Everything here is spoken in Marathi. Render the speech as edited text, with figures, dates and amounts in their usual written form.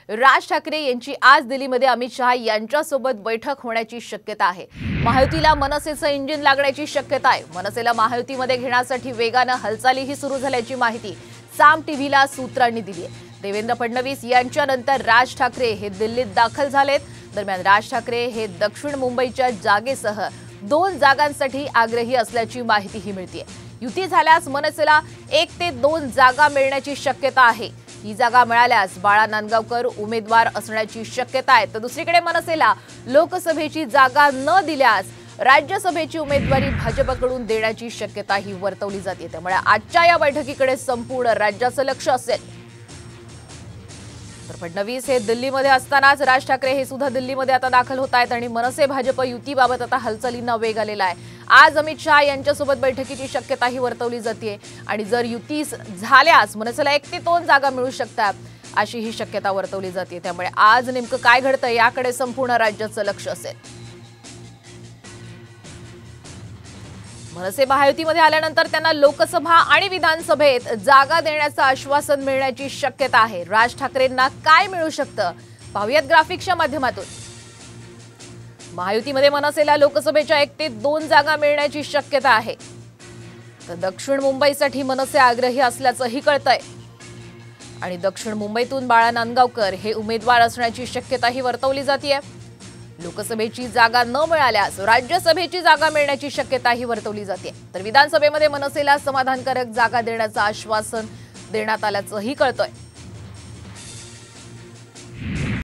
राज ठाकरे यांची आज दिल्लीमध्ये अमित शहा यांच्यासोबत बैठक होण्याची शक्यता आहे। महायुतीला मनसेचं इंजिन लागण्याची शक्यता आहे। मनसेला महायुतीमध्ये घेण्यासाठी वेगाने हालचालीही सुरू झाल्याची माहिती साम टीव्हीला सूत्रांनी दिली आहे। देवेंद्र फडणवीस यांच्यानंतर राज ठाकरे हे दिल्लीत दाखल झालेत। दरम्यान राज ठाकरे हे दक्षिण मुंबईच्या जागेसह 2 जागांसाठी आग्रही असल्याची माहितीही मिळते। युती झाल्यास मनसेला 1 ते 2 जागा मिळण्याची शक्यता आहे। ही जागा मिळाल्यास बाळा नांदगावकर उमेदवार असण्याची शक्यता आहे। तर दुसरीकडे मनसेला लोकसभेची जागा न दिल्यास राज्यसभेची उमेदवारी भाजपकडून देण्याची शक्यताही वर्तवली जाते। त्यामुळे आजच्या या बैठकीकडे संपूर्ण राज्याचं लक्ष असेल। तर फडणवीस हे दिल्लीमध्ये असतानाच राज ठाकरे हे सुद्धा दिल्लीमध्ये आता दाखल होत आहेत आणि मनसे भाजप युतीबाबत आता हालचालींना वेग आलेला आहे। आज अमित शहा यांच्यासोबत बैठकीची शक्यताही वर्तवली जाते आणि जर युती झाल्यास मनसेला 1 ते 2 जागा मिळू शकतात अशी ही शक्यता वर्तवली जाते। त्यामुळे आज नेमकं काय घडतंय याकडे संपूर्ण राज्याचं लक्ष असेल। मनसे महायुतीमध्ये आल्यानंतर त्यांना लोकसभा आणि विधानसभेत जागा देण्याचं आश्वासन मिळण्याची शक्यता आहे। राज ठाकरेंना काय मिळू शकतं पाहूयात ग्राफिक्सच्या माध्यमातून। महायुतीमध्ये मनसेला लोकसभेच्या 1 ते 2 जागा मिळण्याची शक्यता आहे। तर दक्षिण मुंबईसाठी मनसे आग्रही असल्याचंही कळतंय आणि दक्षिण मुंबईतून बाळा नांदगावकर हे उमेदवार असण्याची शक्यताही वर्तवली जाते। लोकसभेची जागा न मिळाल्यास राज्यसभेची जागा मिळण्याची शक्यताही वर्तवली जाते। तर विधानसभेमध्ये मनसेला समाधानकारक जागा देण्याचं आश्वासन देण्यात आल्याचंही कळतंय।